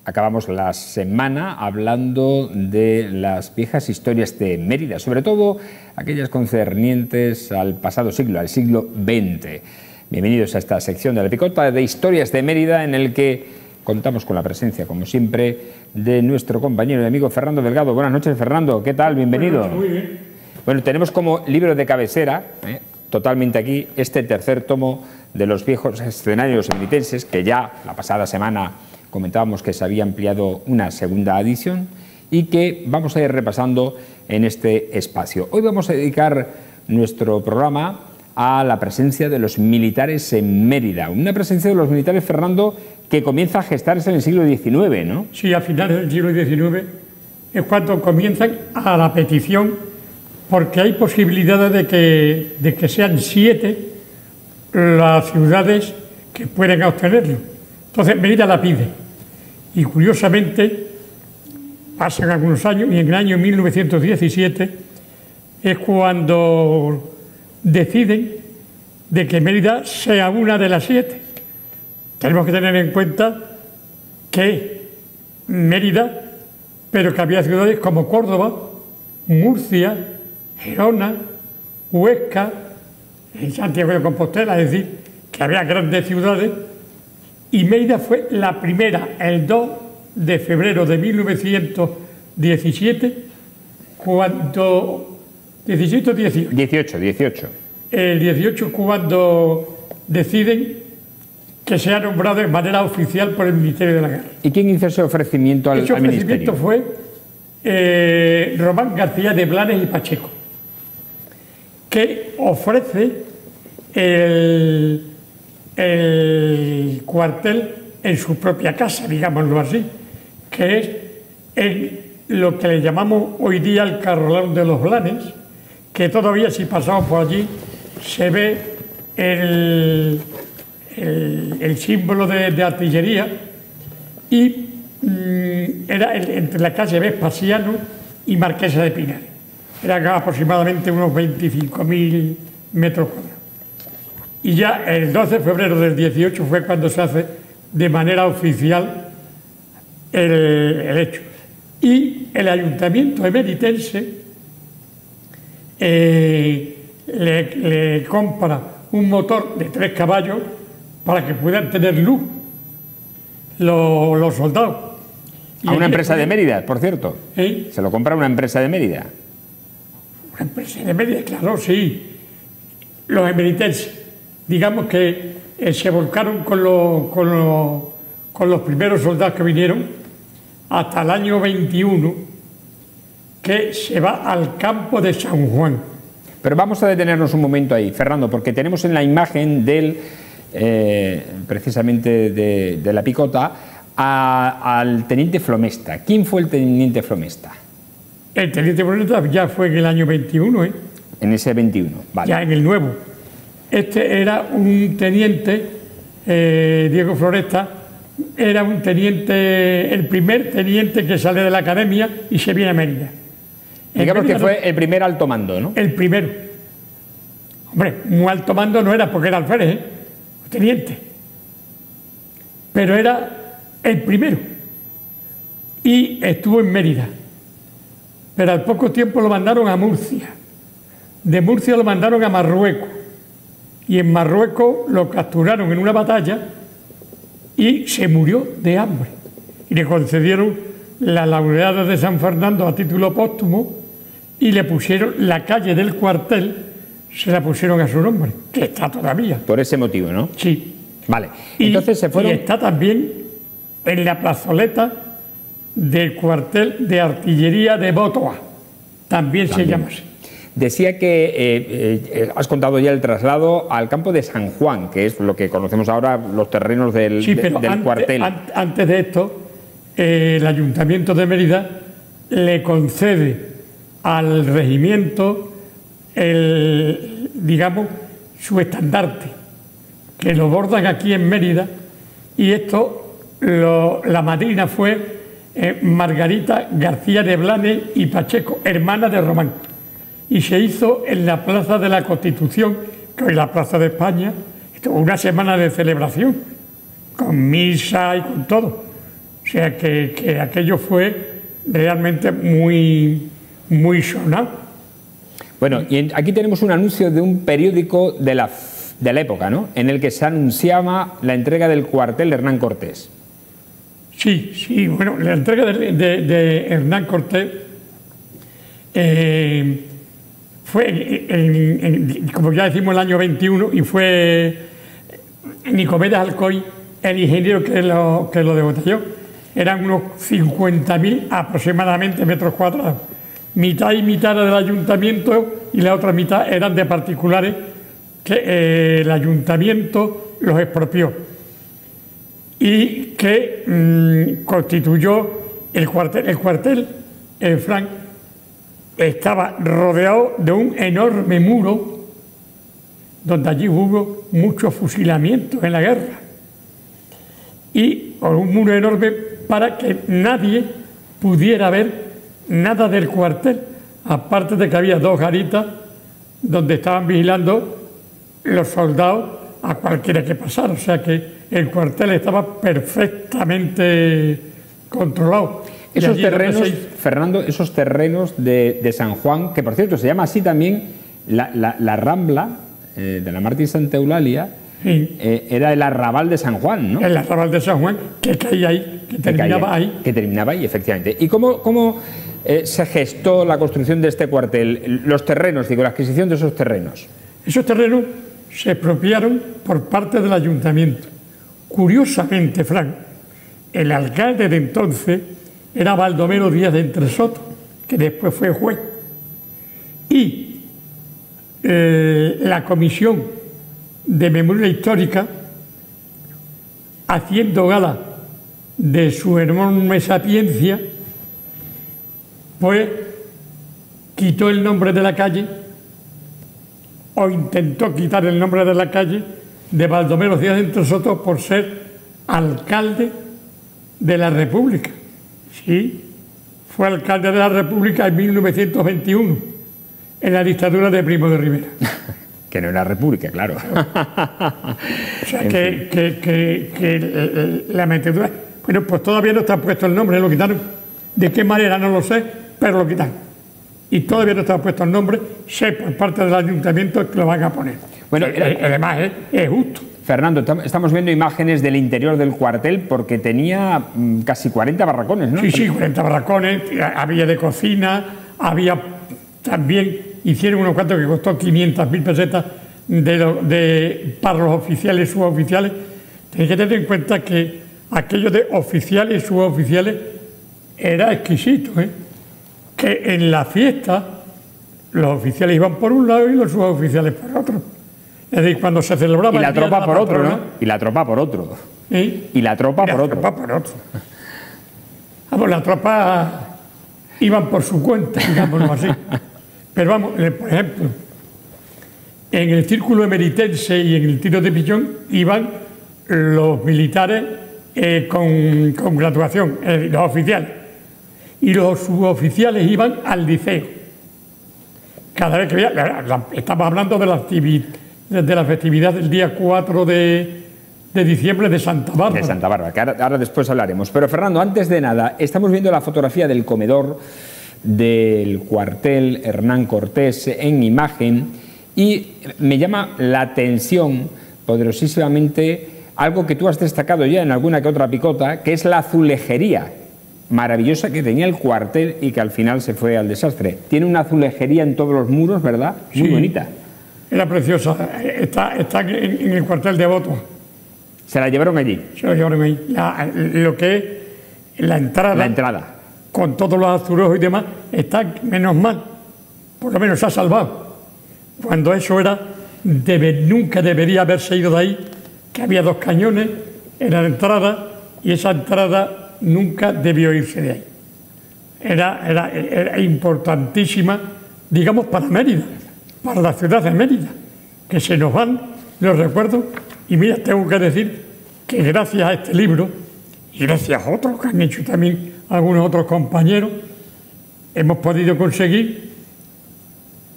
Acabamos la semana hablando de las viejas historias de Mérida, sobre todo aquellas concernientes al pasado siglo, al siglo XX. Bienvenidos a esta sección de la Picota de Historias de Mérida, en el que contamos con la presencia, como siempre, de nuestro compañero y amigo Fernando Delgado. Buenas noches, Fernando. ¿Qué tal? Bienvenido. Muy bien. Bueno, tenemos como libro de cabecera, totalmente aquí, este tercer tomo de los viejos escenarios emeritenses, que ya la pasada semana comentábamos que se había ampliado una segunda edición y que vamos a ir repasando en este espacio. Hoy vamos a dedicar nuestro programa a la presencia de los militares en Mérida. Una presencia de los militares, Fernando, que comienza a gestarse en el siglo XIX, ¿no? Sí, a finales del siglo XIX es cuando comienzan a la petición, porque hay posibilidades de que sean 7 las ciudades que pueden obtenerlo. Entonces Mérida la pide. Y curiosamente, pasan algunos años y en el año 1917 es cuando deciden de que Mérida sea una de las 7. Tenemos que tener en cuenta que Mérida, pero que había ciudades como Córdoba, Murcia, Gerona, Huesca, en Santiago de Compostela, es decir, que había grandes ciudades, y Mérida fue la primera, el 2 de febrero de 1917, cuando... 17 o 18. 18. El 18, cuando deciden que sea nombrado de manera oficial por el Ministerio de la Guerra. ¿Y quién hizo ese ofrecimiento al ministerio? Ese ofrecimiento fue Román García de Blanes y Pacheco, que ofrece el cuartel en su propia casa, digámoslo así, que es en lo que le llamamos hoy día el Carrolón de los Blanes, que todavía, si pasamos por allí, se ve el símbolo de artillería, y era entre la calle Vespasiano y Marquesa de Pinares. Eran aproximadamente unos 25.000 metros cuadrados. Y ya el 12 de febrero del 18 fue cuando se hace de manera oficial el hecho. Y el ayuntamiento emeritense le compra un motor de 3 caballos para que puedan tener luz los soldados. A una empresa de Mérida, por cierto. Se lo compra una empresa de Mérida. Una empresa de Mérida, claro, sí. Los emeritenses, digamos que se volcaron con los primeros soldados que vinieron hasta el año 21, que se va al campo de San Juan. Pero vamos a detenernos un momento ahí, Fernando, porque tenemos en la imagen del precisamente de la Picota al teniente Flomesta. ¿Quién fue el teniente Flomesta? El teniente Flomesta ya fue en el año 21, En ese 21, vale. Ya en el nuevo. Este era un teniente, Diego Floresta, era un teniente, el primer teniente que sale de la academia y se viene a Mérida. Digamos que fue el primer alto mando, ¿no? El primero. Hombre, muy alto mando no era porque era alférez, teniente. Pero era el primero. Y estuvo en Mérida. Pero al poco tiempo lo mandaron a Murcia. De Murcia lo mandaron a Marruecos. Y en Marruecos lo capturaron en una batalla y se murió de hambre. Y le concedieron la laureada de San Fernando a título póstumo y le pusieron la calle del cuartel, se la pusieron a su nombre, que está todavía. Por ese motivo, ¿no? Sí. Vale. Entonces se fueron... Y está también en la plazoleta del cuartel de artillería de Botoa. También se llama así. Decía que has contado ya el traslado al campo de San Juan, que es lo que conocemos ahora, los terrenos del cuartel. Antes de esto, el Ayuntamiento de Mérida le concede al regimiento, digamos, su estandarte, que lo bordan aquí en Mérida, y esto, la madrina fue Margarita García de Blanes y Pacheco, hermana de Román. Y se hizo en la Plaza de la Constitución, que hoy es la Plaza de España, una semana de celebración, con misa y con todo. O sea que aquello fue realmente muy sonado. Bueno, y aquí tenemos un anuncio de un periódico de la época, ¿no?, en el que se anunciaba la entrega del cuartel de Hernán Cortés. Sí, bueno, la entrega de Hernán Cortés fue, como ya decimos, el año 21, y fue Nicomedes Alcoy el ingeniero que lo detalló. Eran unos 50.000 aproximadamente metros cuadrados. Mitad y mitad era del ayuntamiento y la otra mitad eran de particulares que el ayuntamiento los expropió y que constituyó el cuartel. El cuartel, Frank, estaba rodeado de un enorme muro donde allí hubo muchos fusilamientos en la guerra, y un muro enorme para que nadie pudiera ver nada del cuartel, aparte de que había 2 garitas donde estaban vigilando los soldados a cualquiera que pasara. O sea que el cuartel estaba perfectamente controlado. Esos terrenos, Fernando, esos terrenos de San Juan, que por cierto se llama así también la Rambla de la Mártir Santa Eulalia, sí, era el arrabal de San Juan, ¿no? El arrabal de San Juan, que caía ahí, que terminaba ahí. Que terminaba ahí, efectivamente. ¿Y cómo se gestó la construcción de este cuartel? Los terrenos, digo, la adquisición de esos terrenos. Esos terrenos se expropiaron por parte del ayuntamiento. Curiosamente, Frank, el alcalde de entonces era Baldomero Díaz de Entresoto, que después fue juez. Y la comisión de memoria histórica, haciendo gala de su enorme sapiencia, pues quitó el nombre de la calle, o intentó quitar el nombre de la calle de Baldomero Díaz de Entresoto por ser alcalde de la República. Sí, fue alcalde de la República en 1921, en la dictadura de Primo de Rivera. Que no era república, claro. O sea, que la metedura... Bueno, pues todavía no está puesto el nombre, lo quitaron. De qué manera no lo sé, pero lo quitaron. Y todavía no está puesto el nombre, sé por parte del ayuntamiento que lo van a poner. Bueno, además es justo. Fernando, estamos viendo imágenes del interior del cuartel porque tenía casi 40 barracones, ¿no? Sí, 40 barracones, había de cocina, había también... Hicieron unos cuantos que costó 500.000 pesetas para los oficiales y suboficiales. Tenéis que tener en cuenta que aquello de oficiales y suboficiales era exquisito, ¿eh? Que en la fiesta los oficiales iban por un lado y los suboficiales por otro. Es decir, cuando se celebraba... Y la tropa por otro, ¿no? Y la tropa por otro. ¿Eh? Y la tropa por otro. Vamos, la tropa iban por su cuenta, digámoslo así. Pero vamos, por ejemplo, en el círculo emeritense y en el tiro de pichón iban los militares con graduación, los oficiales. Y los suboficiales iban al liceo. Cada vez que veía, estamos hablando de la festividad del día 4 de diciembre de Santa Bárbara. De Santa Bárbara, que ahora después hablaremos. Pero Fernando, antes de nada, estamos viendo la fotografía del comedor del cuartel Hernán Cortés en imagen y me llama la atención poderosísimamente algo que tú has destacado ya en alguna que otra picota, que es la azulejería maravillosa que tenía el cuartel y que al final se fue al desastre. Tiene una azulejería en todos los muros, ¿verdad? Muy bonita. Era preciosa. Está en el cuartel de Voto. ¿Se la llevaron allí? Se la llevaron allí. Lo que es la entrada. La entrada. Con todos los azulejos y demás, está menos mal, por lo menos se ha salvado. Cuando eso era, nunca debería haberse ido de ahí, que había 2 cañones en la entrada y esa entrada nunca debió irse de ahí. Era importantísima, digamos, para Mérida, para la ciudad de Mérida, que se nos van los recuerdos. Y mira, tengo que decir que gracias a este libro y gracias a otros que han hecho también algunos otros compañeros, hemos podido conseguir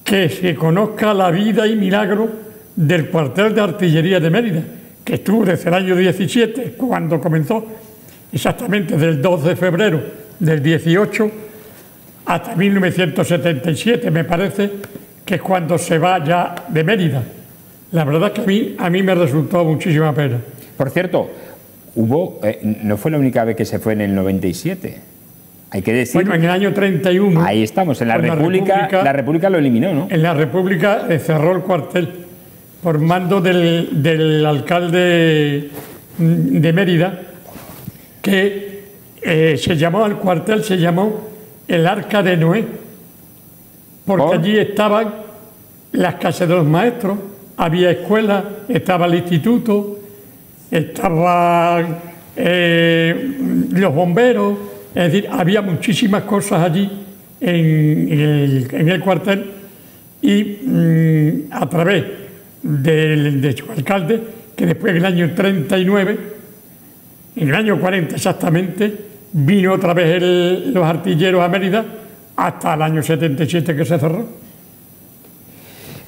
que se conozca la vida y milagro del cuartel de artillería de Mérida, que estuvo desde el año 17, cuando comenzó exactamente del 2 de febrero del 18 hasta 1977, me parece, que es cuando se va ya de Mérida. La verdad es que a mí me resultó muchísima pena. Por cierto, no fue la única vez que se fue en el 97. Hay que decir... Bueno, en el año 31... Ahí estamos, en la República lo eliminó, ¿no? En la República cerró el cuartel por mando del alcalde de Mérida, que se llamó al cuartel, se llamó el Arca de Noé, porque allí estaban las casas de los maestros, había escuelas, estaba el instituto, estaban los bomberos, es decir, había muchísimas cosas allí en el cuartel, y a través de su alcalde, que después en el año 39, en el año 40 exactamente, vino otra vez los artilleros a Mérida hasta el año 77 que se cerró.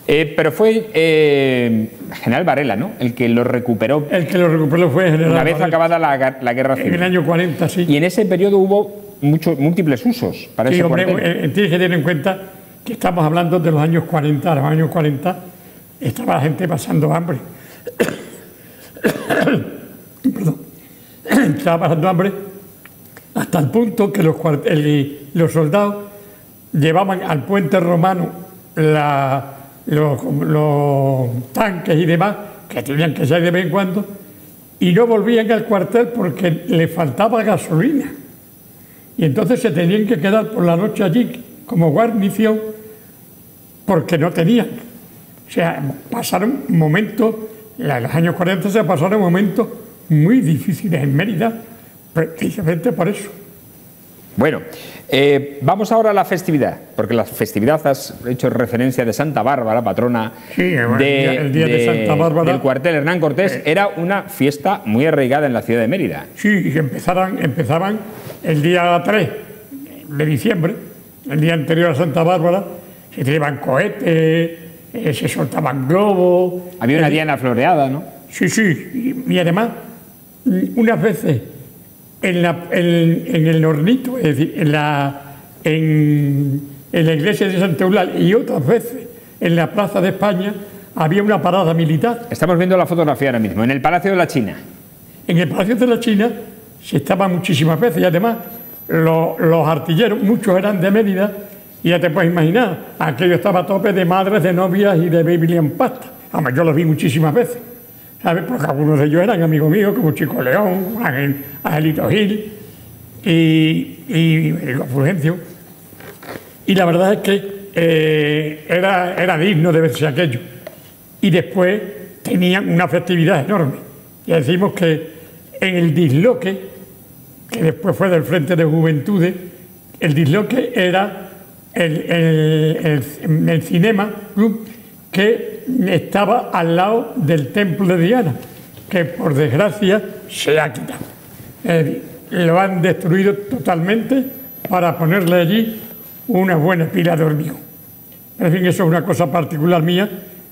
Pero fue General Varela, ¿no?, el que lo recuperó. El que lo recuperó fue General Una vez Varela, acabada la guerra civil. en el año 40, sí. Y en ese periodo hubo múltiples usos para ese cuartel. Tienes que tener en cuenta que estamos hablando de los años 40. A los años 40 estaba la gente pasando hambre. Perdón. Estaba pasando hambre hasta el punto que los soldados llevaban al puente romano los tanques y demás, que tenían que ser de vez en cuando, y no volvían al cuartel porque les faltaba gasolina. Y entonces se tenían que quedar por la noche allí como guarnición porque no tenían. O sea, pasaron momentos, en los años 40 se pasaron momentos muy difíciles en Mérida, precisamente por eso. Bueno, vamos ahora a la festividad, porque la festividad has hecho referencia de Santa Bárbara, patrona el día de Santa Bárbara, del cuartel Hernán Cortés. Era una fiesta muy arraigada en la ciudad de Mérida. Sí, empezaban el día 3 de diciembre, el día anterior a Santa Bárbara, se tiraban cohetes, se soltaban globos. Había una diana floreada, ¿no? Sí, y además, unas veces en el hornito, es decir, en la iglesia de Santa Eulalia, y otras veces en la Plaza de España, había una parada militar. Estamos viendo la fotografía ahora mismo, en el Palacio de la China. En el Palacio de la China se estaba muchísimas veces, y además los artilleros, muchos eran de Mérida, y ya te puedes imaginar, aquello estaba a tope de madres, de novias y de baby en pasta. Además, yo los vi muchísimas veces, ¿sabes? Porque algunos de ellos eran amigos míos, como Chico León, Angelito Gil y Fulgencio. Y la verdad es que era digno de verse aquello. Y después tenían una festividad enorme. Ya decimos que en el disloque, que después fue del Frente de Juventudes, el disloque era el Cinema Club, que estaba al lado del templo de Diana, que por desgracia se ha quitado. Lo han destruido totalmente para ponerle allí una buena pila de hormigón. En fin, eso es una cosa particular mía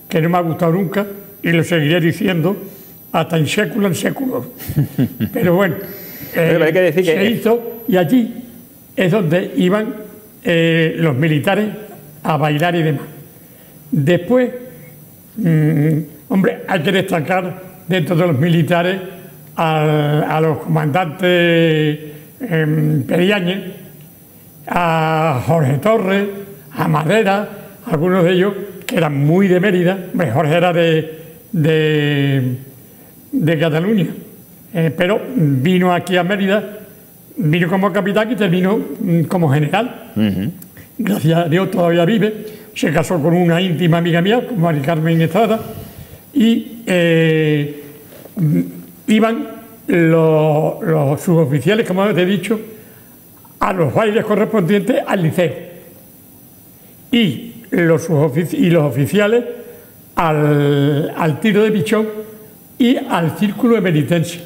que no me ha gustado nunca y lo seguiré diciendo hasta in século en século. Pero bueno, hay que decir se hizo, y allí es donde iban los militares a bailar y demás. Después, hombre, hay que destacar dentro de los militares a los comandantes Periáñez, a Jorge Torres, a Madera, algunos de ellos que eran muy de Mérida. Jorge era de Cataluña, pero vino aquí a Mérida, vino como capitán y terminó como general. Gracias a Dios todavía vive. Se casó con una íntima amiga mía, con Mari Carmen Estrada, y iban los suboficiales, como te he dicho, a los bailes correspondientes al liceo, y los oficiales al tiro de pichón y al círculo emeritense.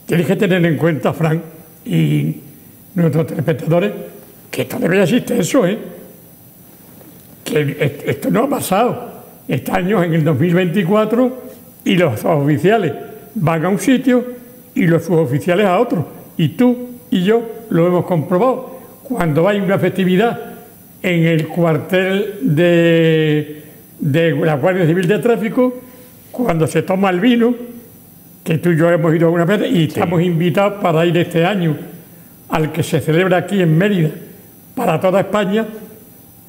Tienes que tener en cuenta, Fran, y nuestros espectadores, que todavía existe eso, que esto no ha pasado. Estamos en el 2024 y los oficiales van a un sitio y los suboficiales a otro. Y tú y yo lo hemos comprobado. Cuando hay una festividad en el cuartel de la Guardia Civil de Tráfico, cuando se toma el vino, que tú y yo hemos ido alguna vez y estamos invitados para ir este año al que se celebra aquí en Mérida para toda España,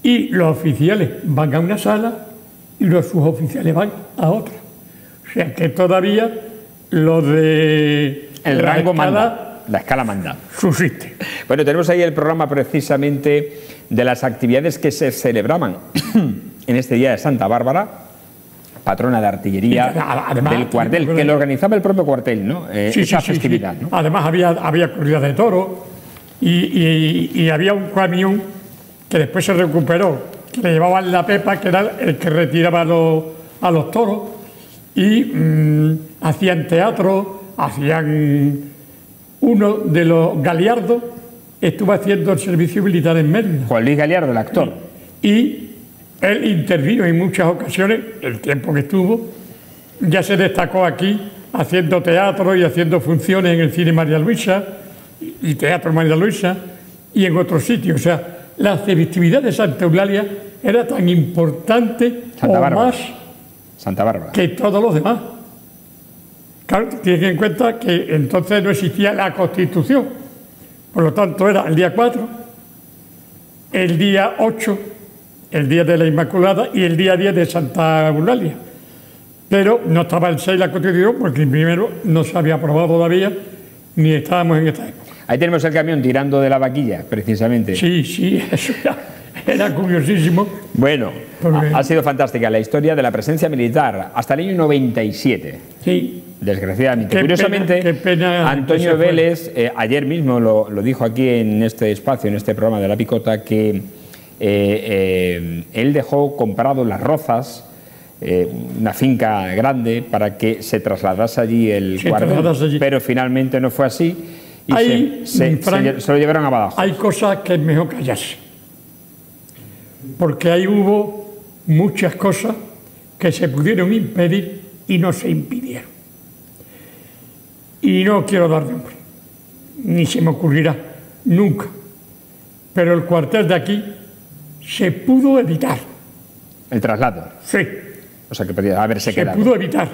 y los oficiales van a una sala y los suboficiales van a otra. O sea que todavía lo de el rango manda. La escala manda. Subsiste. Bueno, tenemos ahí el programa precisamente de las actividades que se celebraban en este día de Santa Bárbara, patrona de artillería además, del cuartel, que lo organizaba el propio cuartel, ¿no? Esa festividad, ¿no? Además había corrida de toros y había un camión que después se recuperó, que le llevaban la pepa, que era el que retiraba a los toros, y hacían teatro, hacían... Uno de los Galiardo estuvo haciendo el servicio militar en Mérida. Juan Luis Galiardo, el actor. Y él intervino en muchas ocasiones, el tiempo que estuvo, ya se destacó aquí haciendo teatro y haciendo funciones en el cine María Luisa y Teatro María Luisa y en otros sitios. O sea, la festividad de Santa Eulalia era tan importante Santa Bárbara. Que todos los demás. Claro, tienen en cuenta que entonces no existía la Constitución, por lo tanto era el día 4, el día 8, el día de la Inmaculada y el día 10 de Santa Eulalia. Pero no estaba el 6 la Constitución porque el primero no se había aprobado todavía, ni estábamos en esta época. Ahí tenemos el camión tirando de la vaquilla, precisamente. Sí, eso era curiosísimo. Bueno, ha sido fantástica la historia de la presencia militar hasta el año 97. Sí. Desgraciadamente. Curiosamente, qué pena Antonio Vélez ayer mismo lo dijo aquí en este espacio, en este programa de La Picota, que él dejó comprado Las Rozas, una finca grande, para que se trasladase allí el cuartel, pero finalmente no fue así y se lo llevaron a Badajoz. Hay cosas que es mejor callarse, porque ahí hubo muchas cosas que se pudieron impedir y no se impidieron. Y no quiero dar nombre, ni se me ocurrirá, nunca. Pero el cuartel de aquí se pudo evitar. ¿El traslado? Sí. O sea, que podía haberse quedado. Se pudo evitar.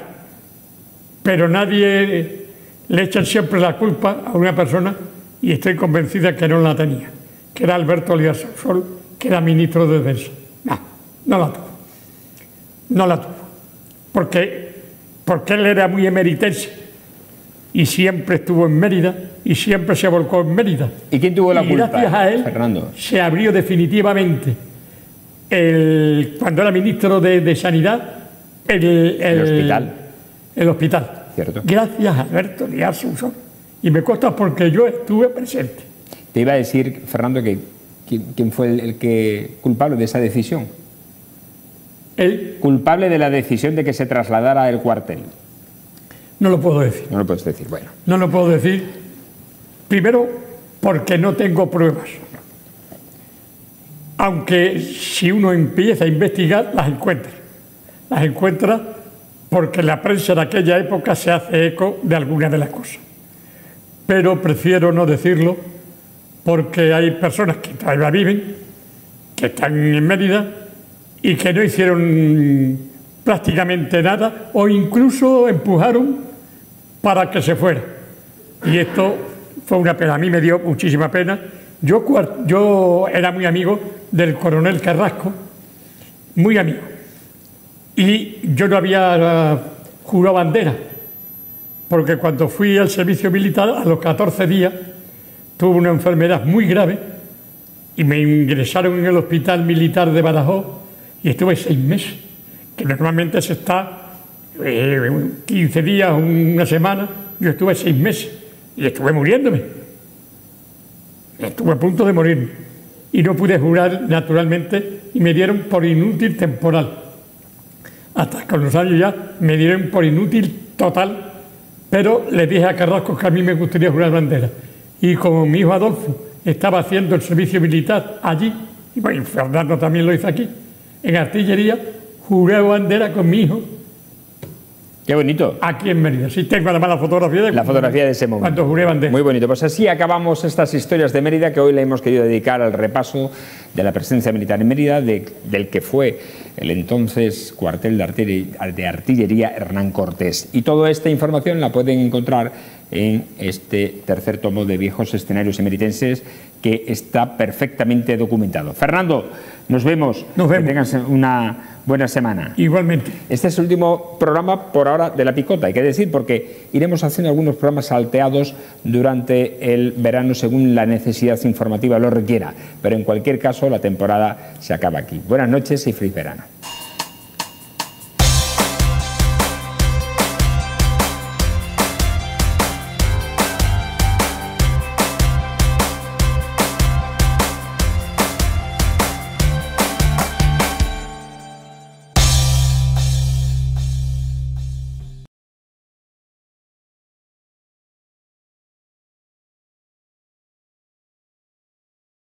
Pero nadie le echan siempre la culpa a una persona, y estoy convencida que no la tenía, que era Alberto Elías Sausol, que era ministro de Defensa. No la tuvo. No la tuvo. Porque él era muy emeritense. Y siempre estuvo en Mérida y siempre se volcó en Mérida. ¿Y quién tuvo la culpa? Gracias a él, Fernando, se abrió definitivamente, cuando era ministro de Sanidad, el hospital. El hospital. Cierto. Gracias a Alberto Elías Sausol. Y me consta porque yo estuve presente. Te iba a decir, Fernando, que quién fue el que culpable de esa decisión. ¿El culpable de la decisión de que se trasladara el cuartel? No lo puedo decir. No lo puedes decir, bueno. No lo puedo decir, primero porque no tengo pruebas. Aunque si uno empieza a investigar, las encuentra. Las encuentra porque la prensa de aquella época se hace eco de algunas de las cosas. Pero prefiero no decirlo porque hay personas que todavía viven, que están en Mérida y que no hicieron prácticamente nada o incluso empujaron para que se fuera. Y esto fue una pena, a mí me dio muchísima pena. Yo era muy amigo del coronel Carrasco, muy amigo. Y yo no había jurado bandera, porque cuando fui al servicio militar, a los 14 días, tuve una enfermedad muy grave y me ingresaron en el hospital militar de Badajoz y estuve 6 meses, que normalmente se está 15 días, una semana. Yo estuve 6 meses y estuve muriéndome. Estuve a punto de morirme. Y no pude jurar, naturalmente, y me dieron por inútil temporal. Hasta con los años ya me dieron por inútil total, pero le dije a Carrasco que a mí me gustaría jurar bandera. Y como mi hijo Adolfo estaba haciendo el servicio militar allí, y bueno, Fernando también lo hizo aquí, en artillería, juré bandera con mi hijo. Qué bonito. Aquí en Mérida. Sí, tengo además la fotografía de ese momento. Cuando juré bandera. Muy bonito. Pues así acabamos estas historias de Mérida, que hoy le hemos querido dedicar al repaso de la presencia militar en Mérida, del que fue el entonces cuartel de artillería Hernán Cortés. Y toda esta información la pueden encontrar en este tercer tomo de Viejos Escenarios Emeritenses, que está perfectamente documentado. Fernando, nos vemos. Nos vemos. Que tengas una buena semana. Igualmente. Este es el último programa por ahora de La Picota, hay que decir, porque iremos haciendo algunos programas salteados durante el verano según la necesidad informativa lo requiera. Pero en cualquier caso, la temporada se acaba aquí. Buenas noches y feliz verano.